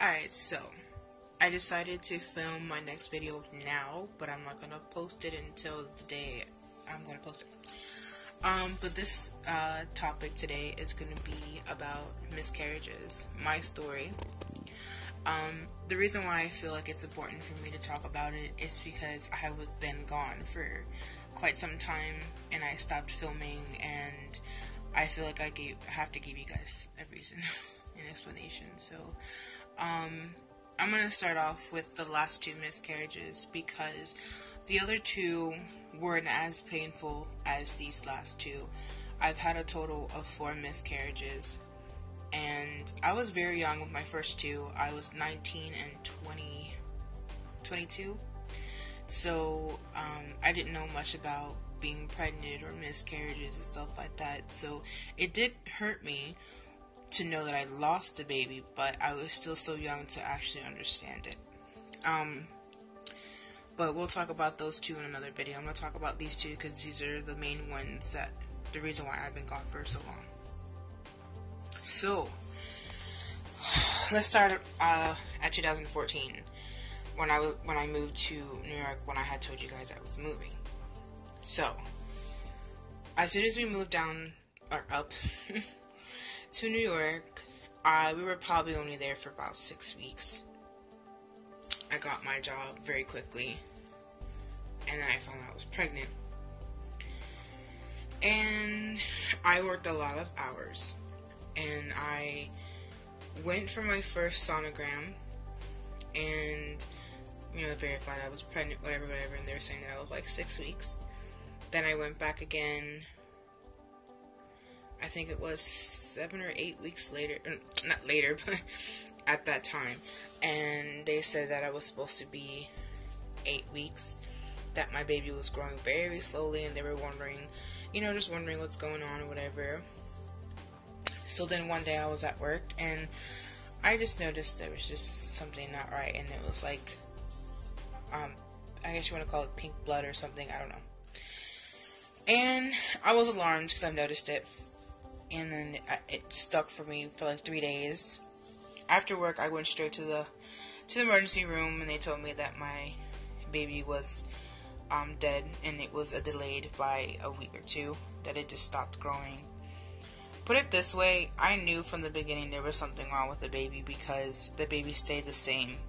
Alright, so I decided to film my next video now, but I'm not gonna post it until the day I'm gonna post it. But this topic today is gonna be about miscarriages, my story. The reason why I feel like it's important for me to talk about it is because I have been gone for quite some time, and I stopped filming, and I feel like I have to give you guys a reason, an explanation. So, I'm going to start off with the last two miscarriages because the other two weren't as painful as these last two. I've had a total of 4 miscarriages, and I was very young with my first two. I was 19 and 22, so I didn't know much about being pregnant or miscarriages and stuff like that, so it did hurt me to know that I lost the baby, but I was still so young to actually understand it. But we'll talk about those two in another video. I'm going to talk about these two because these are the main ones that, the reason why I've been gone for so long. So, let's start at 2014, when I moved to New York, when I had told you guys I was moving. So, as soon as we moved down, or up, to New York, we were probably only there for about 6 weeks. I got my job very quickly, and then I found out I was pregnant. And I worked a lot of hours, and I went for my first sonogram, and, you know, verified I was pregnant, whatever, and they were saying that I was like 6 weeks. Then I went back again, I think it was 7 or 8 weeks later, not later, but at that time, and they said that I was supposed to be 8 weeks, that my baby was growing very slowly, and they were wondering, you know, just wondering what's going on or whatever. So then one day I was at work, and I just noticed there was just something not right, and it was like, I guess you want to call it pink blood or something, I don't know. And I was alarmed because I've noticed it. And then it stuck for me for like 3 days. After work, I went straight to the emergency room, and they told me that my baby was dead, and it was delayed by a week or 2, that it just stopped growing. Put it this way, I knew from the beginning there was something wrong with the baby because the baby stayed the same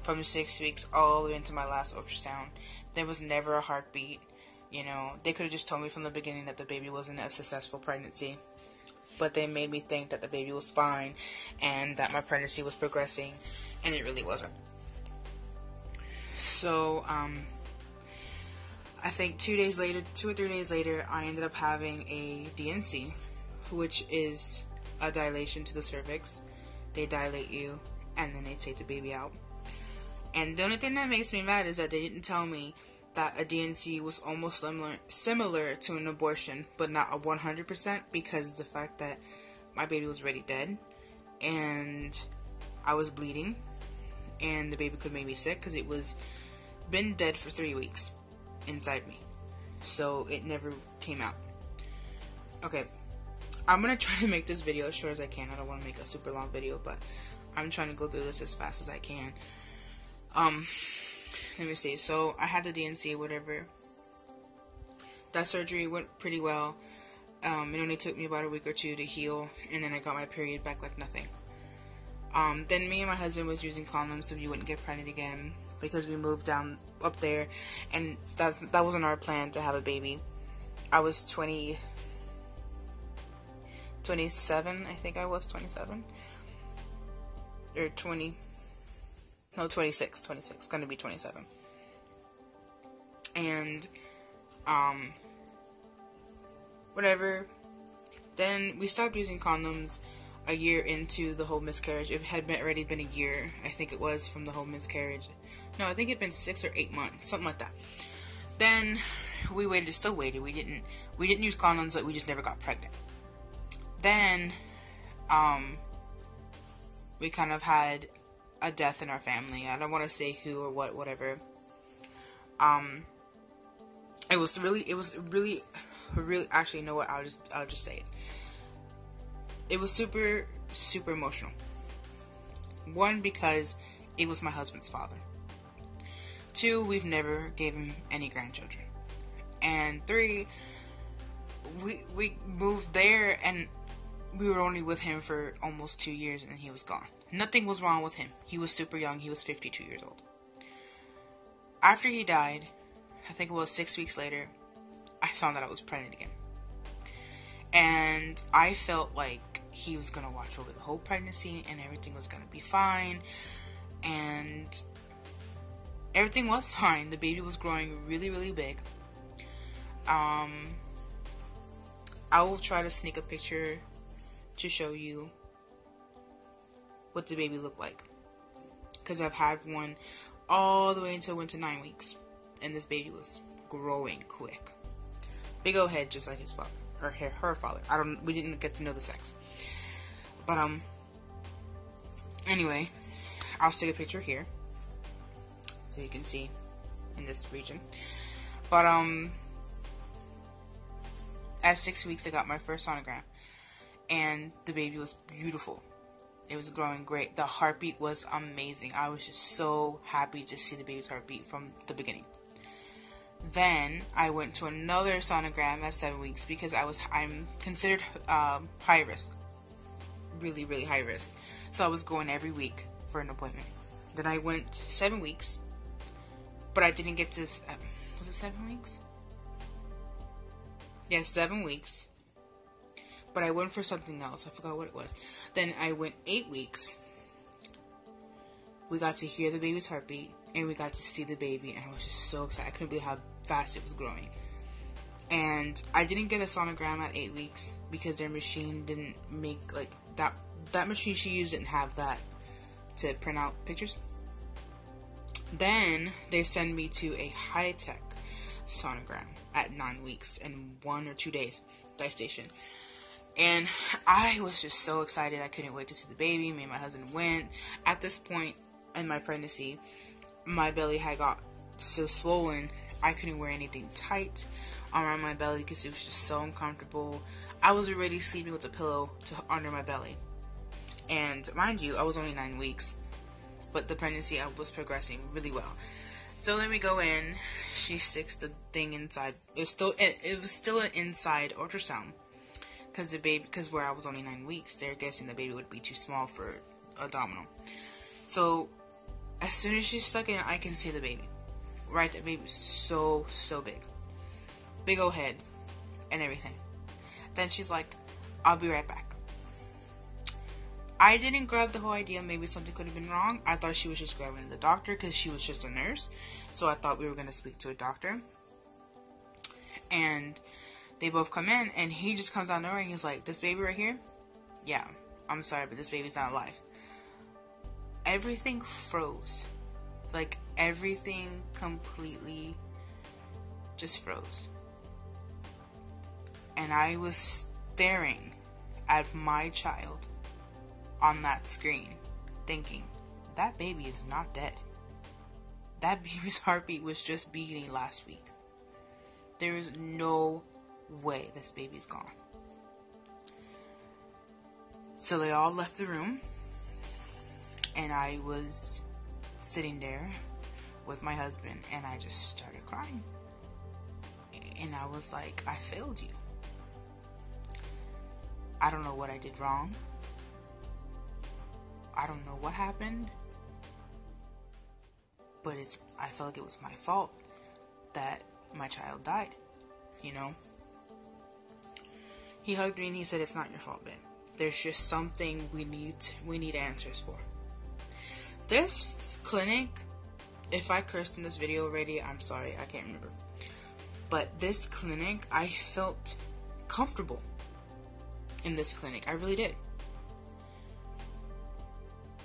from 6 weeks all the way into my last ultrasound. There was never a heartbeat. You know, they could have just told me from the beginning that the baby wasn't a successful pregnancy. But they made me think that the baby was fine and that my pregnancy was progressing, and it really wasn't. So, I think 2 or 3 days later, I ended up having a DNC, which is a dilation to the cervix. They dilate you, and then they take the baby out. And the only thing that makes me mad is that they didn't tell me that a DNC was almost similar to an abortion, but not a 100%, because of the fact that my baby was already dead, and I was bleeding, and the baby could make me sick, because it was been dead for 3 weeks inside me, so it never came out. Okay, I'm gonna try to make this video as short as I can. I don't want to make a super long video, but I'm trying to go through this as fast as I can. Let me see. So I had the DNC, whatever. That surgery went pretty well. It only took me about a week or 2 to heal, and then I got my period back like nothing. Then me and my husband was using condoms so we wouldn't get pregnant again, because we moved down up there, and that wasn't our plan to have a baby. I was 27, I think I was 27, or 20. No, 26, gonna be 27. And, whatever. Then we stopped using condoms a year into the whole miscarriage. It had already been a year, I think it was, from the whole miscarriage. No, I think it'd been 6 or 8 months, something like that. Then we still waited. We didn't use condoms, but we just never got pregnant. Then, we kind of had a death in our family. I don't want to say who or whatever. It was really, actually, you know what, I'll just say it. It was super, super emotional. One, because it was my husband's father. Two, we've never gave him any grandchildren. And three, we moved there and we were only with him for almost 2 years and he was gone. Nothing was wrong with him. He was super young. He was 52 years old. After he died, I think it was 6 weeks later, I found out I was pregnant again. And I felt like he was going to watch over the whole pregnancy and everything was going to be fine. And everything was fine. The baby was growing really, really big. I will try to sneak a picture to show you what the baby looked like. Because I've had one all the way until went to 9 weeks. And this baby was growing quick. Big old head just like his father. Or her father. We didn't get to know the sex. But, anyway, I'll stick a picture here. So you can see in this region. But, at 6 weeks, I got my first sonogram. And the baby was beautiful. It was growing great. The heartbeat was amazing. I was just so happy to see the baby's heartbeat from the beginning. Then I went to another sonogram at 7 weeks because I'm considered high risk. Really, really high risk. So I was going every week for an appointment. Then I went 7 weeks. But I didn't get to... was it 7 weeks? Yeah, 7 weeks. But I went for something else. I forgot what it was. Then I went 8 weeks. We got to hear the baby's heartbeat. And we got to see the baby. And I was just so excited. I couldn't believe how fast it was growing. And I didn't get a sonogram at 8 weeks. Because their machine didn't make, like, that machine she used didn't have that to print out pictures. Then they send me to a high-tech sonogram at 9 weeks in 1 or 2 days. Digestation. And I was just so excited. I couldn't wait to see the baby. Me and my husband went. At this point in my pregnancy, my belly had got so swollen, I couldn't wear anything tight around my belly because it was just so uncomfortable. I was already sleeping with a pillow under my belly. And mind you, I was only 9 weeks. But the pregnancy was progressing really well. So then we go in. She sticks the thing inside. It was still an inside ultrasound. Because where I was only 9 weeks, they're guessing the baby would be too small for abdominal. So, as soon as she stuck in, I can see the baby. Right, the baby was so, so big. Big old head. And everything. Then she's like, I'll be right back. I didn't grab the whole idea. Maybe something could have been wrong. I thought she was just grabbing the doctor because she was just a nurse. So I thought we were going to speak to a doctor. And they both come in, and he just comes out of nowhere, and he's like, this baby right here? Yeah, I'm sorry, but this baby's not alive. Everything froze. Like, everything completely just froze. And I was staring at my child on that screen, thinking, that baby is not dead. That baby's heartbeat was just beating last week. There is no way this baby's gone. So they all left the room, and I was sitting there with my husband, and I just started crying. And I was like, I failed you. I don't know what I did wrong. I don't know what happened. But I felt like it was my fault that my child died. You know? He hugged me and he said, it's not your fault, babe. There's just something we need answers for. This clinic, if I cursed in this video already, I'm sorry, I can't remember. But this clinic, I felt comfortable in this clinic. I really did.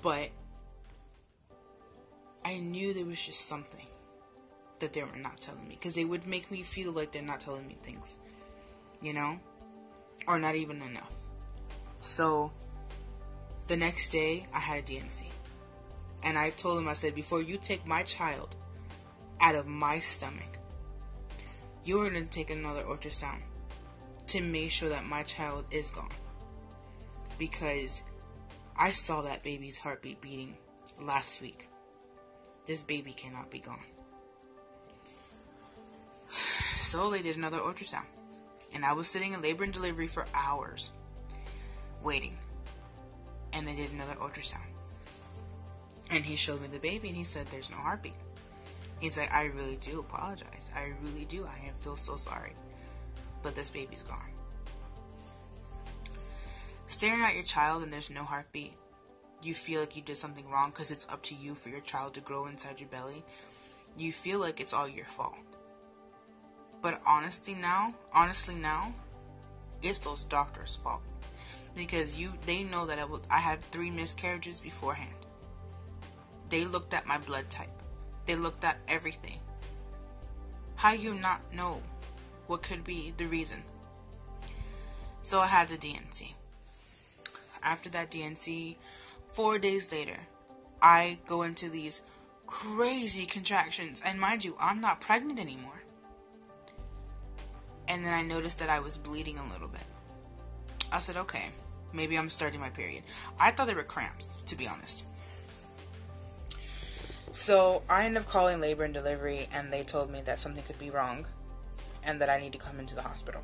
But I knew there was just something that they were not telling me. Because they would make me feel like they're not telling me things. You know? Or not even enough. So, the next day, I had a DNC. And I told him, I said, before you take my child out of my stomach, you're going to take another ultrasound to make sure that my child is gone. Because I saw that baby's heartbeat beating last week. This baby cannot be gone. So they did another ultrasound. And I was sitting in labor and delivery for hours, waiting. And they did another ultrasound. And he showed me the baby and he said, there's no heartbeat. He's like, I really do apologize. I really do. I feel so sorry. But this baby's gone. Staring at your child and there's no heartbeat, you feel like you did something wrong because it's up to you for your child to grow inside your belly. You feel like it's all your fault. But honestly now, it's those doctors' fault. Because they know that I had 3 miscarriages beforehand. They looked at my blood type. They looked at everything. How do you not know what could be the reason? So I had the DNC. After that DNC, 4 days later, I go into these crazy contractions. And mind you, I'm not pregnant anymore. And then I noticed that I was bleeding a little bit. I said, okay, maybe I'm starting my period. I thought they were cramps, to be honest. So I ended up calling labor and delivery, and they told me that something could be wrong and that I need to come into the hospital.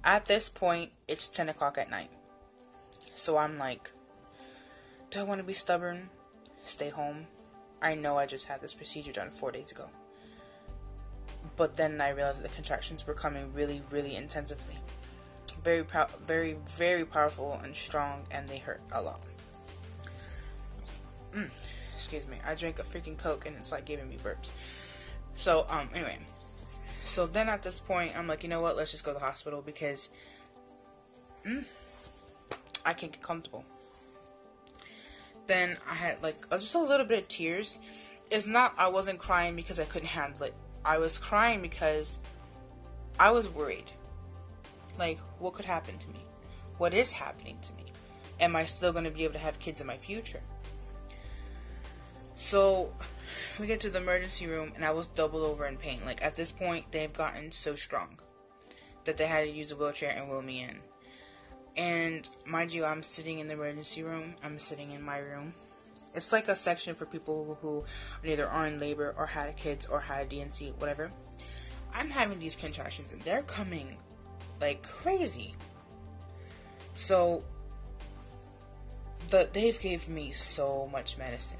At this point, it's 10 o'clock at night. So I'm like, do I want to be stubborn? Stay home? I know I just had this procedure done 4 days ago. But then I realized that the contractions were coming really, really intensively. Very, very powerful and strong, and they hurt a lot. Excuse me. I drank a freaking Coke, and it's like giving me burps. So, anyway. So then at this point, I'm like, you know what? Let's just go to the hospital because I can't get comfortable. Then I had like just a little bit of tears. It's not I wasn't crying because I couldn't handle it. I was crying because I was worried. Like, what could happen to me? What is happening to me? Am I still going to be able to have kids in my future? So, we get to the emergency room, and I was doubled over in pain. Like, at this point, they've gotten so strong that they had to use a wheelchair and wheel me in. And, mind you, I'm sitting in the emergency room. I'm sitting in my room. It's like a section for people who either are in labor or had kids or had a DNC, whatever. I'm having these contractions, and they're coming like crazy. So, they've gave me so much medicine.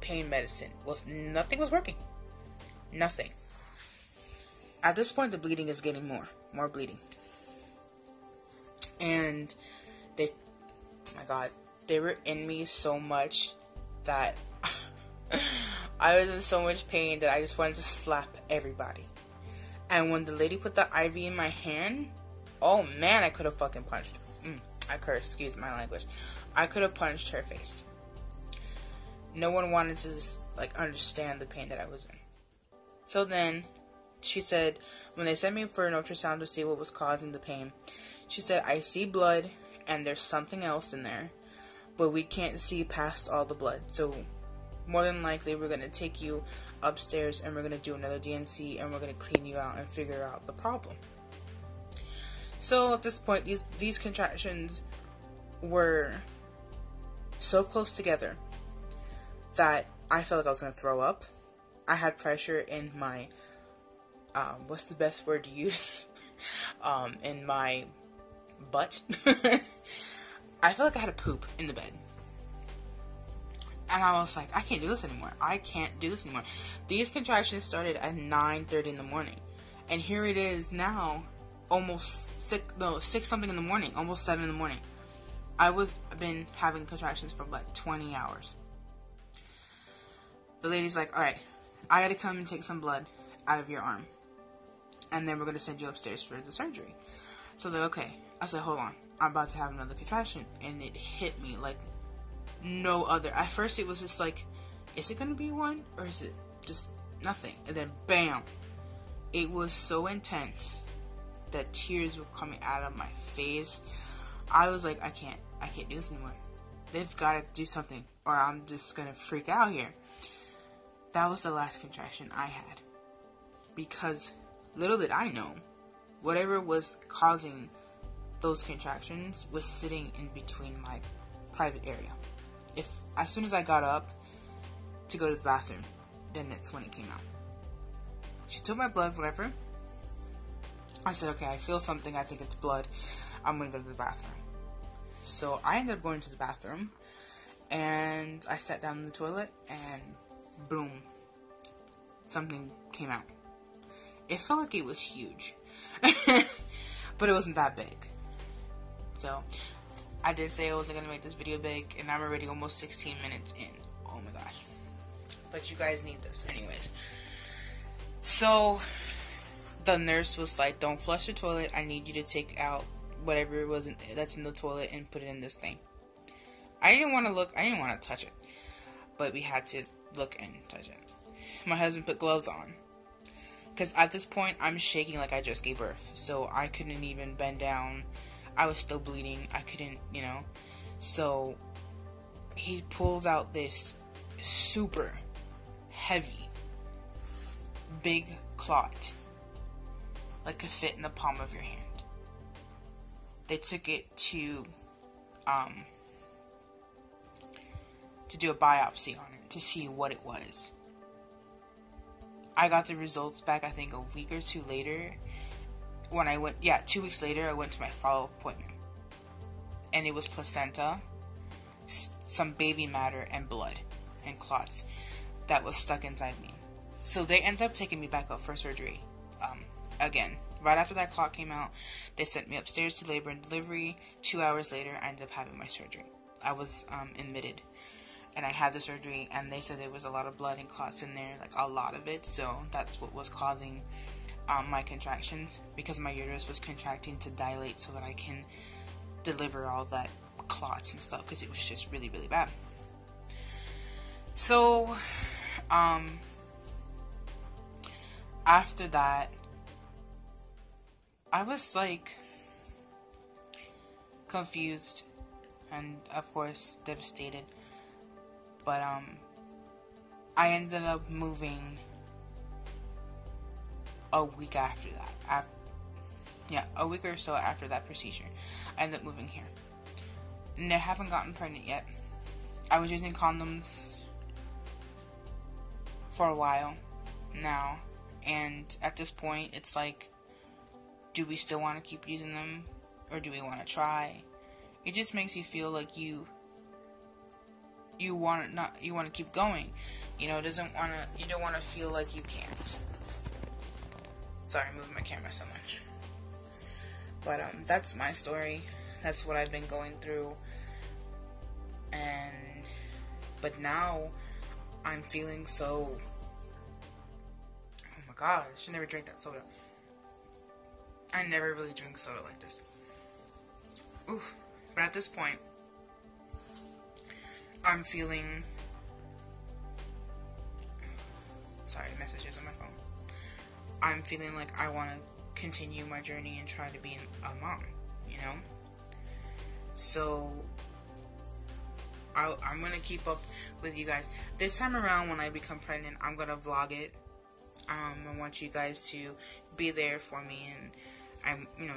Pain medicine. Nothing was working. Nothing. At this point, the bleeding is getting more bleeding. And oh my God, they were in me so much that I was in so much pain that I just wanted to slap everybody. And when the lady put the IV in my hand, oh man, I could have fucking punched her. I cursed, excuse my language. I could have punched her face. No one wanted to like understand the pain that I was in. So then, she said, when they sent me for an ultrasound to see what was causing the pain, she said, I see blood and there's something else in there, but we can't see past all the blood. So more than likely, we're going to take you upstairs and we're going to do another DNC and we're going to clean you out and figure out the problem. So at this point, these contractions were so close together that I felt like I was going to throw up. I had pressure in my, what's the best word to use? In my butt. I felt like I had a poop in the bed. And I was like, I can't do this anymore. I can't do this anymore. These contractions started at 9:30 in the morning. And here it is now, almost 6 something in the morning, almost 7 in the morning. I've been having contractions for like 20 hours. The lady's like, alright, I gotta come and take some blood out of your arm. And then we're gonna send you upstairs for the surgery. So I was like, okay. I said, hold on. I'm about to have another contraction. And it hit me like no other. At first it was just like, is it gonna be one? Or is it just nothing? And then bam. It was so intense that tears were coming out of my face. I was like, I can't do this anymore. They've gotta do something or I'm just gonna freak out here. That was the last contraction I had. Because little did I know, whatever was causing those contractions was sitting in between my private area. As soon as I got up to go to the bathroom, then it's when it came out. She took my blood, whatever. I said, okay, I feel something. I think it's blood. I'm going to go to the bathroom. So I ended up going to the bathroom, and I sat down in the toilet, and boom, something came out. It felt like it was huge, but it wasn't that big. So I did say I wasn't going to make this video big, and I'm already almost 16 minutes in. Oh my gosh. But you guys need this anyways. So the nurse was like, don't flush the toilet. I need you to take out whatever that's in the toilet and put it in this thing. I didn't want to look. I didn't want to touch it. But we had to look and touch it. My husband put gloves on. Because at this point, I'm shaking like I just gave birth. So I couldn't even bend down. I was still bleeding. I couldn't, So he pulls out this super heavy, big clot. Like could fit in the palm of your hand. They took it to do a biopsy on it to see what it was. I got the results back, I think, a week or two later. When I went, 2 weeks later, I went to my follow-up appointment. And it was placenta, some baby matter, and blood, and clots that was stuck inside me. So they ended up taking me back up for surgery. Again, right after that clot came out, they sent me upstairs to labor and delivery. 2 hours later, I ended up having my surgery. I was admitted, and I had the surgery, and they said there was a lot of blood and clots in there, like a lot of it, so that's what was causing my contractions, because my uterus was contracting to dilate so that I can deliver all that clots and stuff, because it was just really, really bad. So, after that, I was like confused and of course devastated, but I ended up moving a week after that. A week or so after that procedure, I ended up moving here. And I haven't gotten pregnant yet. I was using condoms for a while now, and at this point it's like, do we still want to keep using them, or do we want to try? It just makes you feel like you want to keep going. You don't want to feel like you can't. Sorry, I'm moving my camera so much. But that's my story. That's what I've been going through. But now I'm feeling so, oh my god, I should never drink that soda. I never really drink soda like this. Oof. But at this point, I'm feeling, sorry, messages on my phone. I'm feeling like I want to continue my journey and try to be a mom, So, I'm going to keep up with you guys. This time around, when I become pregnant, I'm going to vlog it. I want you guys to be there for me, and I,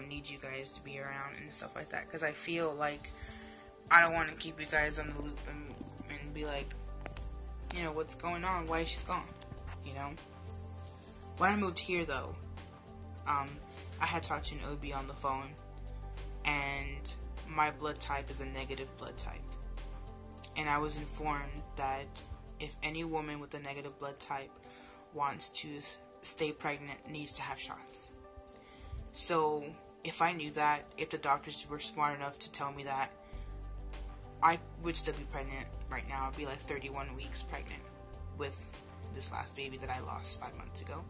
need you guys to be around and stuff like that, because I feel like I don't want to keep you guys on the loop and be like, what's going on, why is she gone, When I moved here, though, I had talked to an OB on the phone, and my blood type is a negative blood type, and I was informed that if any woman with a negative blood type wants to stay pregnant, needs to have shots. So, if I knew that, if the doctors were smart enough to tell me that, I would still be pregnant right now. I'd be like 31 weeks pregnant with this last baby that I lost 5 months ago.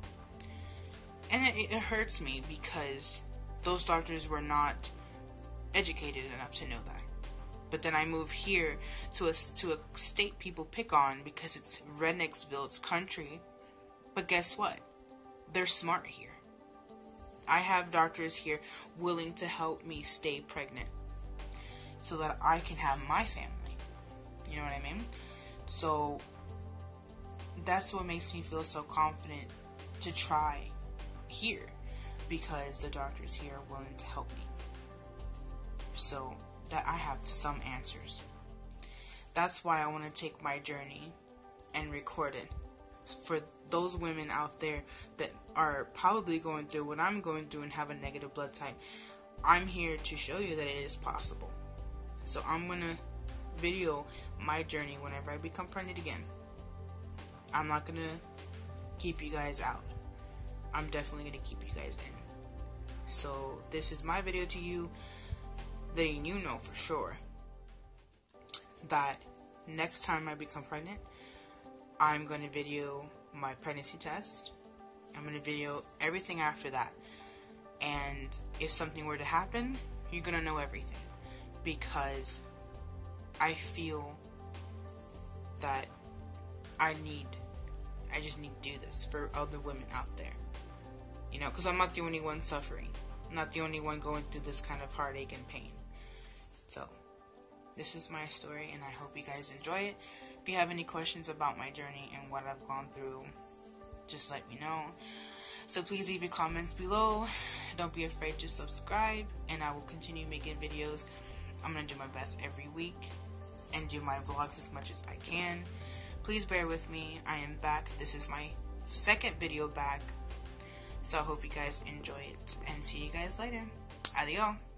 And it hurts me because those doctors were not educated enough to know that. But then I move here to a state people pick on because it's Rednecksville, it's country. But guess what? They're smart here. I have doctors here willing to help me stay pregnant so that I can have my family. You know what I mean? So that's what makes me feel so confident to try here, because the doctors here are willing to help me. So that I have some answers. That's why I want to take my journey and record it for those women out there that are probably going through what I'm going through and have a negative blood type. I'm here to show you that it is possible. So I'm going to video my journey whenever I become pregnant again. I'm not going to keep you guys out. I'm definitely going to keep you guys in. So this is my video to you, letting you know for sure that next time I become pregnant, I'm going to video my pregnancy test. I'm going to video everything after that. And if something were to happen, you're going to know everything. Because I feel that I just need to do this for other women out there. You know, because I'm not the only one suffering. I'm not the only one going through this kind of heartache and pain. So, this is my story, and I hope you guys enjoy it. If you have any questions about my journey and what I've gone through, just let me know. So please leave your comments below. Don't be afraid to subscribe, and I will continue making videos. I'm going to do my best every week and do my vlogs as much as I can. Please bear with me. I am back. This is my second video back. So I hope you guys enjoy it, and see you guys later. Adios.